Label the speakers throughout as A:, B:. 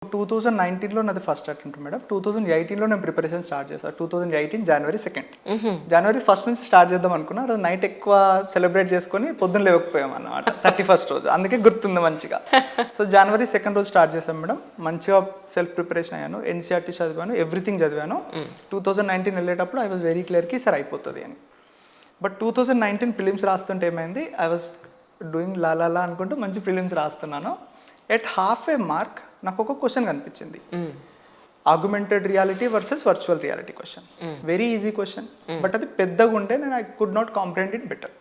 A: 2019లో నాది first attempt madam. 2018లో నేను preparation start చేశాను. 2018 జనవరి 2. జనవరి 1 నుంచి స్టార్ట్ చేద్దాం అనుకున్నా. రోజు నైట్ ఎక్కువ సెలబ్రేట్ చేసుకొని పొద్దున్న లేవకపోయాం అన్నమాట 31st రోజు. అందుకే గుర్తుంది మంచిగా. సో జనవరి 2 రోజు స్టార్ట్ చేశాను మేడం. మంచిగా సెల్ఫ్ ప్రిపరేషన్ అయ్యాను. ఎన్సీఆర్టీ చదివాను, ఎవ్రీథింగ్ చదివాను. 2019 వెళ్ళేటప్పుడు ఐ వాజ్ వెరీ క్లియర్కి సార్ అయిపోతుంది అని. బట్ 2019 ప్రిలిమ్స్ రాస్తుంటే ఏమైంది, ఐ వాజ్ డూయింగ్ లాలా అనుకుంటూ మంచి ప్రిలిమ్స్ రాస్తున్నాను. ఎట్ హాఫ్ ఏ మార్క్ నాకు ఒక క్వశ్చన్ కనిపించింది, augmented reality versus virtual reality question. Very easy question, but అది పెద్దగా ఉండే నేను I could not comprehend it better.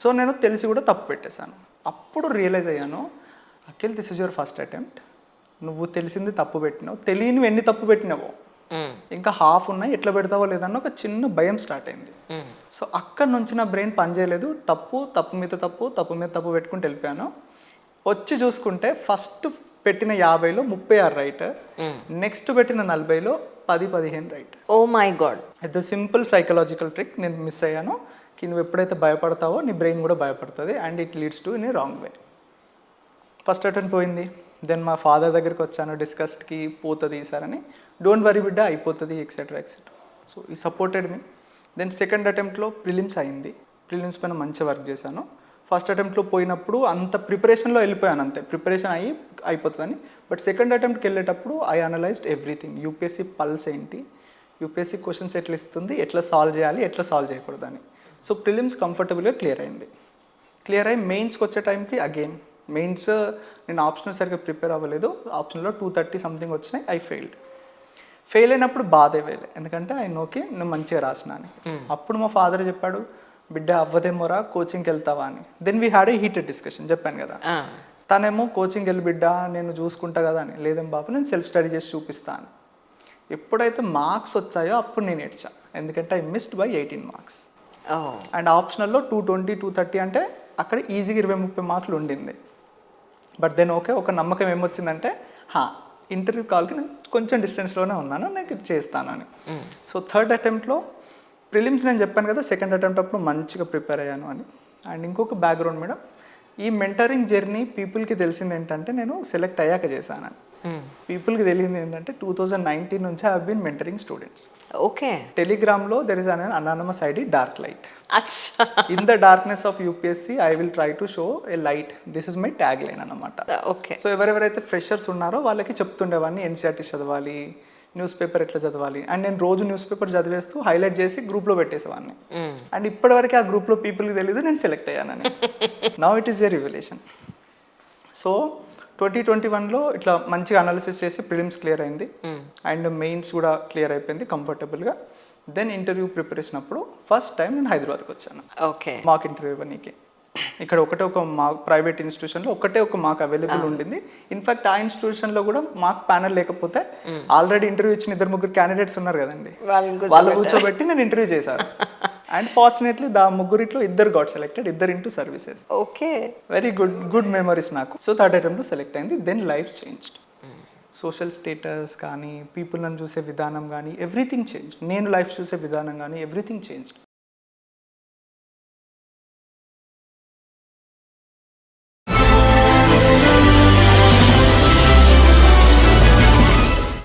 A: So నేను తెలిసి కూడా తప్పు పెట్టేశాను. అప్పుడు రియలైజ్ అయ్యాను, Akhil this is your first attempt. నువ్వు తెలిసింది తప్పు పెట్టినావు, తెలియనివి ఎన్ని తప్పు పెట్టినావో, ఇంకా హాఫ్ ఉన్నాయి, ఎట్లా పెడతావో లేదన్న ఒక చిన్న భయం స్టార్ట్ అయింది. సో అక్కడ నుంచి నా బ్రెయిన్ పనిచేయలేదు. తప్పు మీద తప్పు పెట్టుకుంటూ వెళ్ళిపోయాను. వచ్చి చూసుకుంటే ఫస్ట్ పెట్టిన 50లో 36 రైట్, నెక్స్ట్ పెట్టిన 40లో 10-15 రైట్.
B: Oh my god.
A: ఇది సింపుల్ సైకలాజికల్ ట్రిక్. నేను మిస్ అయ్యాను. నువ్వు ఎప్పుడైతే భయపడతావో నీ బ్రెయిన్ కూడా భయపడుతుంది, and it leads to in a wrong way. First attempt పోయింది. దెన్ మా ఫాదర్ దగ్గరికి వచ్చాను, డిస్కస్డ్కి పోతుంది సార్ అని. డోంట్ వరీ బిడ్డ, అయిపోతుంది ఎక్సెట్రా. సో ఈ సపోర్టెడ్ మీ. దెన్ సెకండ్ అటెంప్ట్లో ప్రిలిమ్స్ అయింది. ప్రిలిమ్స్ పైన మంచి వర్క్ చేశాను. ఫస్ట్ అటెంప్ట్లో పోయినప్పుడు అంత ప్రిపరేషన్లో వెళ్ళిపోయాను, అంతే ప్రిపరేషన్ అయిపోతుందని. బట్ సెకండ్ అటెంప్ట్కి వెళ్ళేటప్పుడు I analysed everything. UPSC pulse ఏంటి, యూపీఎస్సీ క్వశ్చన్స్ ఎట్లా ఇస్తుంది, ఎట్లా సాల్వ్ చేయాలి, ఎట్లా సాల్వ్ చేయకూడదని. సో ప్రిలిమ్స్ కంఫర్టబుల్గా క్లియర్ అయింది. క్లియర్ అయ్యి మెయిన్స్కి వచ్చే టైంకి అగైన్ మెయిన్స్ నేను ఆప్షనల్ సరిగ్గా ప్రిపేర్ అవ్వలేదు. ఆప్షన్లో 230 సంథింగ్ వచ్చినాయి. ఐ ఫెయిల్ అయినప్పుడు బాధ వేయలే, ఎందుకంటే ఐ నోకి నేను మంచిగా రాసిన అని. అప్పుడు మా ఫాదర్ చెప్పాడు, బిడ్డ అవ్వదేమోరా, కోచింగ్కి వెళ్తావా అని. Then we had a heated discussion. చెప్పాను కదా, తనేమో కోచింగ్ వెళ్ళి బిడ్డ నేను చూసుకుంటా కదా అని. లేదేం బాబు, నేను సెల్ఫ్ స్టడీ చేసి చూపిస్తాను. ఎప్పుడైతే మార్క్స్ వచ్చాయో అప్పుడు నేను ఏడ్చా, ఎందుకంటే I missed by 18 marks. And ఆప్షనల్లో 220, 230 అంటే అక్కడ ఈజీగా 20-30 మార్కులు ఉండింది. బట్ దెన్ ఓకే, ఒక నమ్మకం ఏమొచ్చిందంటే ఇంటర్వ్యూ కాల్కి నేను కొంచెం డిస్టెన్స్లోనే ఉన్నాను, నేను ఇది చేస్తానని. సో థర్డ్ అటెంప్ట్లో ప్రిలిమ్స్ నేను చెప్పాను కదా, సెకండ్ అటెంప్ట్ అప్పుడు మంచిగా ప్రిపేర్ అయ్యాను అని. అండ్ ఇంకొక బ్యాక్గ్రౌండ్ మేడం, ఈ మెంటరింగ్ జర్నీ పీపుల్కి తెలిసింది ఏంటంటే నేను సెలెక్ట్ అయ్యాక చేశానని. పీపుల్కి తెలిసింది ఏంటంటే 2019 నుంచి I been mentoring students.
B: Okay.
A: టెలిగ్రామ్లో there is an anonymous ID dark light. In the darkness of UPSC I will try to show a light. This is my tag line అన్నమాట.
B: ఓకే.
A: సో ఎవరెవరైతే freshers ఉన్నారో వాళ్ళకి చెప్తుండేవాడిని NCERT చదవాలి, news paper ఎట్లా చదవాలి. And నేను రోజు న్యూస్ పేపర్ చదివేస్తూ హైలైట్ చేసి గ్రూప్లో పెట్టేసేవాడిని. అండ్ ఇప్పటివరకు ఆ గ్రూప్లో పీపుల్కి తెలియదు నేను సెలెక్ట్ అయ్యానని. Now it is a revolution. So 2021లో ఇట్లా మంచిగా అనాలిసిస్ చేసి ప్రిలిమ్స్ క్లియర్ అయింది, అండ్ మెయిన్స్ కూడా క్లియర్ అయిపోయింది కంఫర్టబుల్గా. దెన్ ఇంటర్వ్యూ ప్రిపరేషన్ అప్పుడు ఫస్ట్ టైం నేను హైదరాబాద్కి వచ్చాను.
B: ఓకే.
A: మాక్ ఇంటర్వ్యూ ఇవ్వనీకి. ఇక్కడ ఒక మాక్ ప్రైవేట్ ఇన్స్టిట్యూషన్లో ఒక మాక్ అవైలబుల్ ఉండింది. ఇన్ఫాక్ట్ ఆ ఇన్స్టిట్యూషన్లో కూడా మాక్ ప్యానల్ లేకపోతే ఆల్రెడీ ఇంటర్వ్యూ ఇచ్చిన 2-3 క్యాండిడేట్స్ ఉన్నారు కదండి, వాళ్ళు కూర్చోబెట్టి నేను ఇంటర్వ్యూ చేశాను. అండ్ ఫార్చునేట్లీ ముగ్గురిట్లో 2 got selected, 2 into services.
B: Okay.
A: Very good memories నాకు. సో థర్డ్ అటెంప్ట్లో సెలెక్ట్ అయింది. Then life changed. Social status కానీ, పీపుల్ నన్ను చూసే విధానం కానీ, ఎవ్రీథింగ్ చేంజ్. నేను లైఫ్ చూసే విధానం కానీ ఎవ్రీథింగ్ చేంజ్డ్.